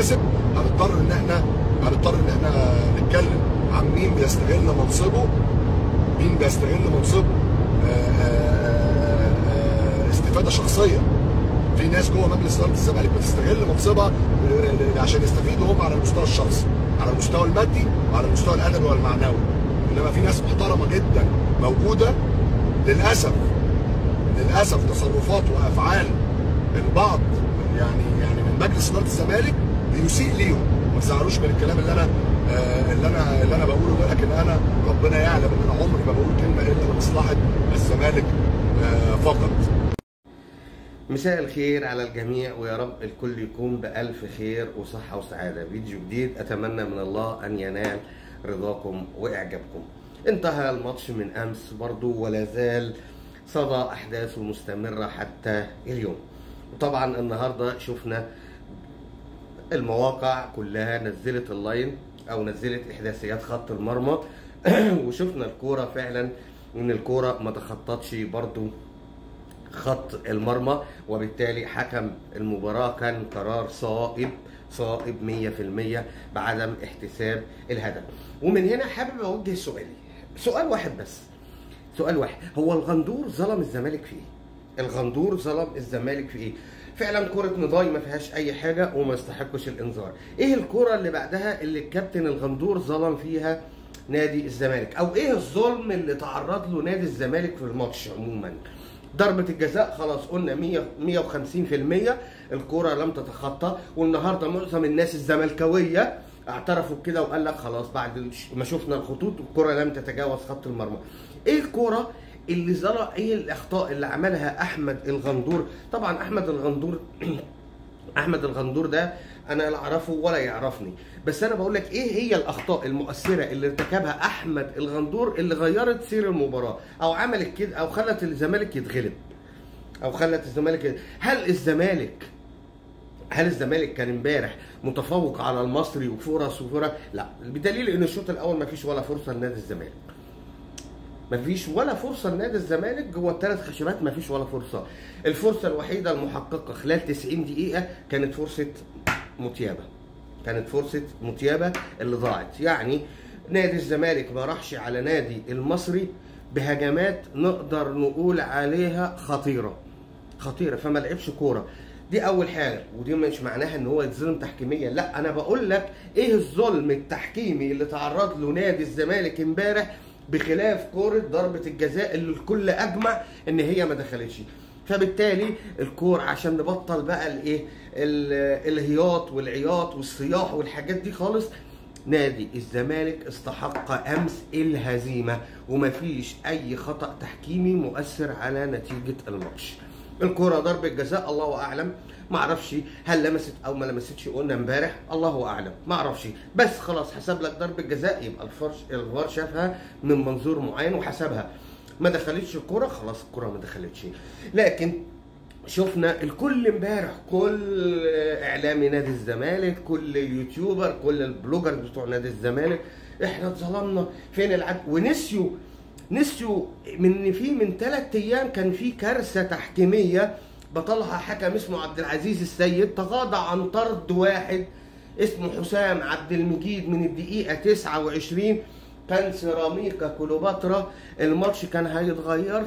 المناسب هنضطر ان احنا نتكلم عن مين بيستغل منصبه، استفاده شخصيه. في ناس جوه مجلس اداره الزمالك بتستغل منصبها عشان يستفيدوا هم على المستوى الشخصي، على المستوى المادي وعلى المستوى الادبي والمعنوي. انما في ناس محترمه جدا موجوده، للاسف تصرفات وافعال البعض يعني من مجلس اداره الزمالك بيسيء ليهم. ما تزعلوش من الكلام اللي انا بقوله ده، لكن انا ربنا يعلم ان انا عمري ما بقول كلمه الا لمصلحه الزمالك فقط. مساء الخير على الجميع، ويا رب الكل يكون بألف خير وصحة وسعادة. فيديو جديد أتمنى من الله أن ينال رضاكم وإعجابكم. انتهى الماتش من أمس برضو ولا زال صدى أحداثه مستمرة حتى اليوم. وطبعا النهاردة شفنا المواقع كلها نزلت اللاين أو نزلت إحداثيات خط المرمى وشفنا الكورة فعلا إن الكورة ما تخطتش برضو خط المرمى، وبالتالي حكم المباراة كان قرار صائب 100% بعدم احتساب الهدف. ومن هنا حابب اوجه سؤال واحد بس، هو الغندور ظلم الزمالك في ايه؟ فعلا كرة نضاي ما فيهاش اي حاجة وما يستحقش الانذار. ايه الكرة اللي بعدها اللي الكابتن الغندور ظلم فيها نادي الزمالك، او ايه الظلم اللي تعرض له نادي الزمالك في الماتش عموما؟ ضربة الجزاء خلاص قلنا 150% الكرة لم تتخطى، والنهارده معظم الناس الزملكاوية اعترفوا بكده وقال لك خلاص بعد ما شفنا الخطوط الكرة لم تتجاوز خط المرمى. ايه الكرة اللي ظلم؟ ايه الاخطاء اللي عملها احمد الغندور؟ طبعا احمد الغندور ده انا لا اعرفه ولا يعرفني، بس انا بقول لك ايه هي الاخطاء المؤثره اللي ارتكبها احمد الغندور اللي غيرت سير المباراه او عملت كده او خلت الزمالك يتغلب او خلت الزمالك هل الزمالك كان امبارح متفوق على المصري وفرص؟ لا، بدليل ان الشوط الاول ما فيش ولا فرصه لنادي الزمالك، جوه الثلاث خشبات ما فيش ولا فرصه. الفرصه الوحيده المحققه خلال 90 دقيقه كانت فرصه متيابه اللي ضاعت. يعني نادي الزمالك ما راحش على نادي المصري بهجمات نقدر نقول عليها خطيره، فما لعبش كوره. دي اول حاجه، ودي مش معناها ان هو يتظلم تحكيميا، لا، انا بقول لك ايه الظلم التحكيمي اللي تعرض له نادي الزمالك امبارح بخلاف كوره ضربه الجزاء اللي الكل اجمع ان هي ما دخلتش. فبالتالي الكوره عشان نبطل بقى الايه الهياط والعياط والصياح والحاجات دي خالص، نادي الزمالك استحق امس الهزيمه ومفيش اي خطا تحكيمي مؤثر على نتيجه الماتش. الكوره ضربه جزاء الله اعلم، ما اعرفش هل لمست او ما لمستش، قلنا امبارح الله اعلم، ما اعرفش، بس خلاص حسب لك ضربه جزاء، يبقى الفار شافها من منظور معين وحسبها. ما دخلتش الكوره خلاص، الكوره ما دخلتش. لكن شفنا الكل امبارح، كل اعلامي نادي الزمالك، كل يوتيوبر، كل البلوجر بتوع نادي الزمالك، احنا اتظلمنا، فين العدل؟ ونسيوا من 3 ايام كان في كارثه تحكيميه بطلها حكم اسمه عبد العزيز السيد، تغاضى عن طرد واحد اسمه حسام عبد المجيد من الدقيقه 29، كان سيراميكا كليوباترا الماتش كان هيتغير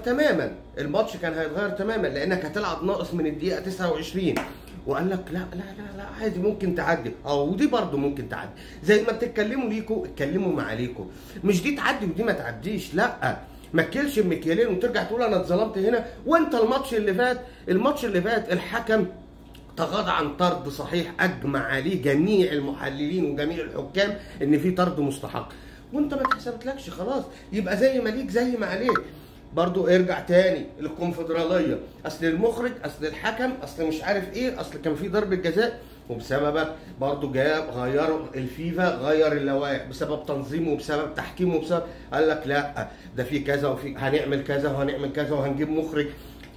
تماما، لانك هتلعب ناقص من الدقيقه 29، وقال لك لا عادي ممكن تعدي، او دي برضه ممكن تعدي، زي ما بتتكلموا ليكوا اتكلموا مع ليكوا، مش دي تعدي ودي ما تعديش، لا، ما تكلش بمكيالين وترجع تقول انا اتظلمت هنا. وانت الماتش اللي فات الحكم تغاضى عن طرد صحيح اجمع عليه جميع المحللين وجميع الحكام ان في طرد مستحق، وانت ما اتحسبتلكش، خلاص يبقى زي ما ليك زي ما عليك. برضو ارجع تاني للكونفدراليه، اصل المخرج، اصل الحكم، اصل مش عارف ايه، اصل كان في ضربه جزاء وبسببك برضو غيروا الفيفا، غير اللوائح بسبب تنظيمه وبسبب تحكيمه وبسبب، قال لك لا ده في كذا وفي هنعمل كذا وهنعمل كذا وهنجيب مخرج.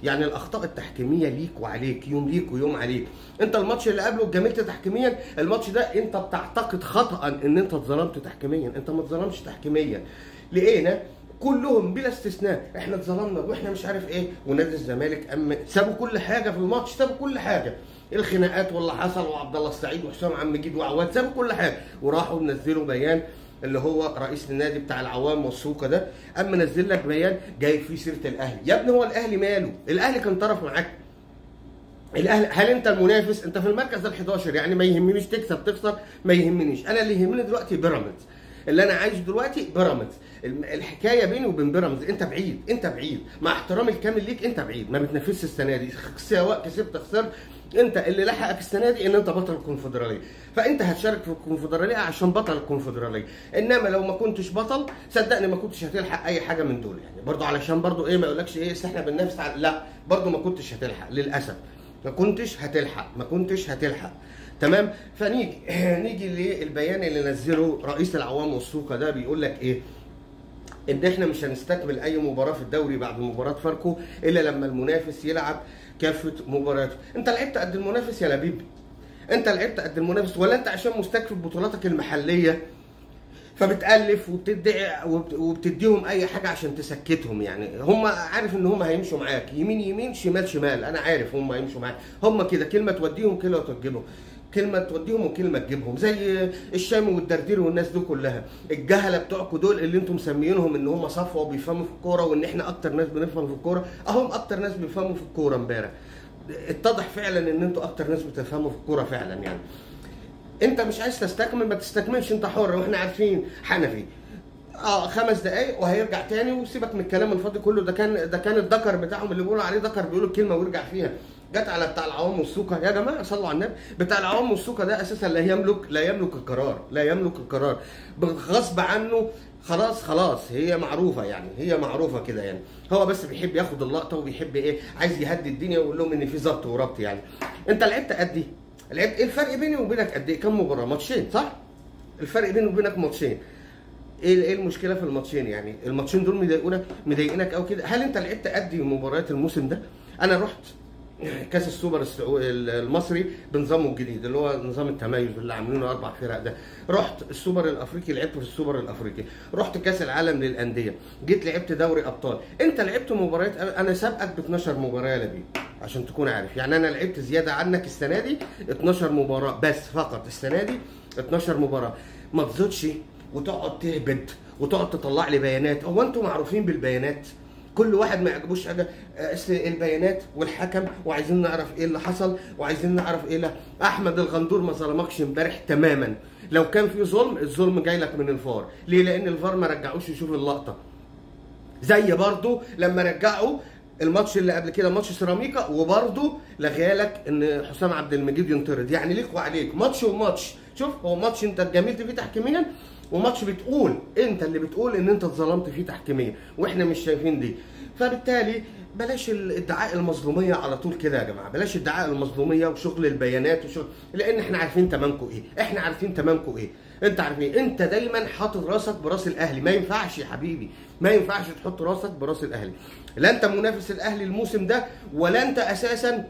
يعني الاخطاء التحكيميه ليك وعليك، يوم ليك ويوم عليك. انت الماتش اللي قبله اتجاملت تحكيميا، الماتش ده انت بتعتقد خطأ ان انت اتظلمت تحكيميا، انت ما اتظلمتش تحكيميا. لقينا كلهم بلا استثناء احنا اتظلمنا واحنا مش عارف ايه، ونادي الزمالك سابوا كل حاجه في الماتش، سابوا كل حاجه، الخناقات واللي حصل وعبد الله السعيد وحسام عبد المجيد وعواد، سابوا كل حاجه وراحوا منزلوا بيان اللي هو رئيس النادي بتاع العوام والسوقه ده، اما نزل لك بيان جايب فيه سيره الاهلي. يا ابني هو الاهلي ماله؟ الاهلي كان طرف معاك. الاهلي هل انت المنافس؟ انت في المركز ال11 يعني ما يهمنيش تكسب تخسر، ما يهمنيش، انا اللي يهمني دلوقتي بيراميدز. اللي انا عايزه دلوقتي بيراميدز. الحكايه بيني وبين بيراميدز انت بعيد، انت بعيد، مع احترامي الكامل ليك انت بعيد، ما بتنافسش السنه دي، سواء كسبت خسرت، انت اللي لحقك السنه دي ان انت بطل الكونفدراليه، فانت هتشارك في الكونفدراليه عشان بطل الكونفدراليه، انما لو ما كنتش بطل صدقني ما كنتش هتلحق اي حاجه من دول، يعني برضو علشان برضو ايه ما يقولكش ايه احنا بننافس على، لا برضو ما كنتش هتلحق للاسف، ما كنتش هتلحق. تمام. نيجي للبيان اللي نزله رئيس العوام والسوقه ده، بيقول لك ايه؟ ان احنا مش هنستكمل اي مباراه في الدوري بعد مباراه فاركو الا لما المنافس يلعب كافه مبارياته. انت لعبت قد المنافس يا لبيب؟ انت لعبت قد المنافس ولا انت عشان مستكفي ببطولاتك المحليه فبتألف وبتدعي وبتديهم اي حاجه عشان تسكتهم؟ يعني هم عارف ان هم هيمشوا معاك يمين يمين شمال شمال، انا عارف هم هيمشوا معاك، هم كده كلمه توديهم كلمه تجيبهم، كلمه توديهم وكلمه تجيبهم، زي الشامي والدردير والناس دول كلها، الجهله بتوعكم دول اللي انتم مسميينهم ان هم صفوه وبيفهموا في الكوره وان احنا اكتر ناس بنفهم في الكوره، اهم اكتر ناس بيفهموا في الكوره امبارح. اتضح فعلا ان انتوا اكتر ناس بتفهموا في الكوره فعلا يعني. انت مش عايز تستكمل ما تستكملش، انت حر، واحنا عارفين حنفي 5 دقايق وهيرجع تاني، وسيبك من الكلام الفاضي كله، ده كان الذكر بتاعهم اللي بيقولوا عليه ذكر، بيقولوا الكلمه ويرجع فيها. جت على بتاع العوام والسوقه، يا جماعه صلوا على النبي، بتاع العوام والسوقه ده اساسا لا يملك القرار غصب عنه، خلاص هي معروفه يعني، هي معروفه كده يعني، هو بس بيحب ياخد اللقطه وبيحب ايه، عايز يهدي الدنيا ويقول لهم ان في ظبط وربط يعني. انت لعبت قد ايه؟ ايه الفرق بيني وبينك قد ايه؟ كام مباراه؟ ماتشين صح؟ الفرق بيني وبينك ماتشين. ايه المشكله في الماتشين يعني؟ الماتشين دول مضايقينك قوي كده؟ هل انت لعبت قد مباريات الموسم ده؟ انا رحت كاس السوبر المصري بنظامه الجديد اللي هو نظام التميز اللي عاملينه 4 فرق ده، رحت السوبر الافريقي لعبت في السوبر الافريقي، رحت كاس العالم للانديه، جيت لعبت دوري ابطال، انت لعبت مباريات، انا سابقك ب 12 مباراه يا لبيب عشان تكون عارف، يعني انا لعبت زياده عنك السنه دي 12 مباراه بس فقط السنه دي 12 مباراه، ما تزودش وتقعد تهبد وتقعد تطلع لي بيانات. هو انتوا معروفين بالبيانات؟ كل واحد ما يعجبوش حاجه البيانات والحكم، وعايزين نعرف ايه اللي حصل، وعايزين نعرف ايه. لا، احمد الغندور ما ظلمكش امبارح تماما، لو كان في ظلم الظلم جاي لك من الفار، ليه؟ لان الفار ما رجعوش يشوف اللقطه، زي برضو لما رجعوا الماتش اللي قبل كده ماتش سيراميكا وبرضو لغالك ان حسام عبد المجيد ينطرد، يعني ليك وعليك ماتش وماتش. شوف، هو ماتش انت اتجاملت فيه تحكيميا، وماتش انت اللي بتقول ان انت اتظلمت فيه تحكيميا، واحنا مش شايفين دي. فبالتالي بلاش الادعاء المظلوميه على طول كده يا جماعه، بلاش ادعاء المظلوميه وشغل البيانات لان احنا عارفين تمامكم ايه، انت عارفين، انت دايما حاطط راسك براس الاهلي، ما ينفعش يا حبيبي، ما ينفعش تحط راسك براس الاهلي، لا انت منافس الاهلي الموسم ده ولا انت اساسا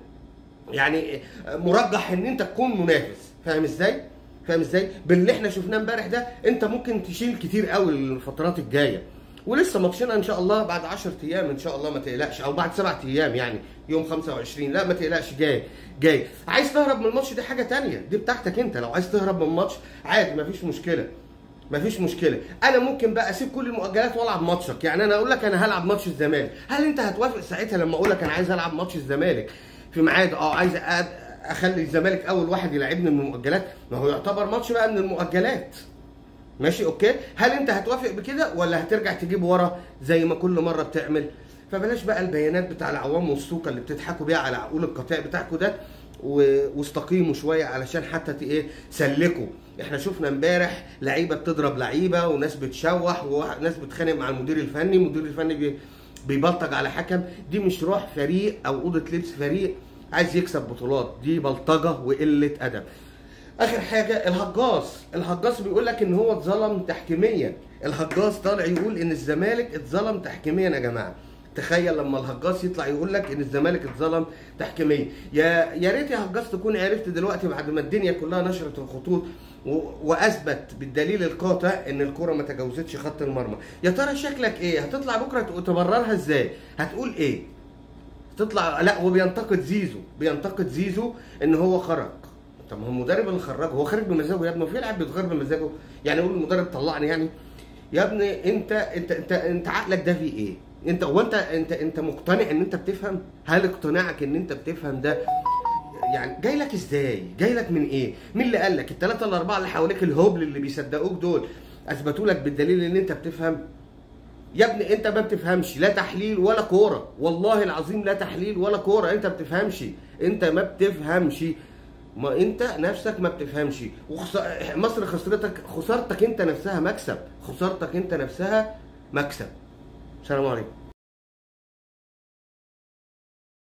يعني مرجح ان انت تكون منافس، فاهم ازاي؟ باللي احنا شفناه امبارح ده انت ممكن تشيل كتير قوي الفترات الجايه، ولسه ماتشنا ان شاء الله بعد 10 ايام ان شاء الله، ما تقلقش، او بعد 7 ايام يعني يوم 25، لا ما تقلقش، جاي. عايز تهرب من الماتش دي حاجه ثانيه، دي بتاعتك انت، لو عايز تهرب من الماتش عادي مفيش مشكله، انا ممكن بقى اسيب كل المؤجلات والعب ماتشك، يعني انا اقول لك انا هلعب ماتش الزمالك، هل انت هتوافق ساعتها لما اقول لك انا عايز العب ماتش الزمالك في ميعاد، عايز اخلي الزمالك اول واحد يلعبني من المؤجلات، ما هو يعتبر ماتش بقى من المؤجلات، ماشي اوكي؟ هل انت هتوافق بكده ولا هترجع تجيب ورا زي ما كل مره بتعمل؟ فبلاش بقى البيانات بتاع العوام والسوقه اللي بتضحكوا بيها على عقول القطيع بتاعكم ده، واستقيموا شويه علشان حتى سلكوا. احنا شفنا امبارح لعيبه بتضرب لعيبه، وناس بتشوح، وناس بتخانق مع المدير الفني، بيبلطج على حكم، دي مش روح فريق او اوضه لبس فريق عايز يكسب بطولات، دي بلطجه وقله ادب. اخر حاجه الهجاص بيقول لك ان هو اتظلم تحكيميا، الهجاص طالع يقول ان الزمالك اتظلم تحكيميا يا جماعه. تخيل لما الهجاص يطلع يقول لك ان الزمالك اتظلم تحكيميا. يا ريت يا هجاص تكون عرفت دلوقتي بعد ما الدنيا كلها نشرت الخطوط واثبت بالدليل القاطع ان الكره ما تجاوزتش خط المرمى. يا ترى شكلك ايه؟ هتطلع بكره تبررها ازاي؟ هتقول ايه؟ تطلع لا وبينتقد زيزو ان هو خرج. طب ما هو المدرب اللي خرجه هو خارج بمزاجه يا ابني، هو في لاعب بيتغير بمزاجه؟ يعني يقول المدرب طلعني يعني؟ يا ابني انت عقلك ده فيه ايه؟ انت مقتنع ان انت بتفهم؟ هل اقتناعك ان انت بتفهم ده يعني جاي لك ازاي؟ جاي لك من ايه؟ مين اللي قال لك؟ الثلاثه الاربعه اللي حواليك الهبل اللي بيصدقوك دول اثبتوا لك بالدليل ان انت بتفهم؟ يا ابني انت ما بتفهمش لا تحليل ولا كوره، والله العظيم لا تحليل ولا كوره، انت بتفهمش، انت ما بتفهمش، ما انت نفسك ما بتفهمش. مصر خسارتك انت نفسها مكسب، خسارتك انت نفسها مكسب. السلام عليكم.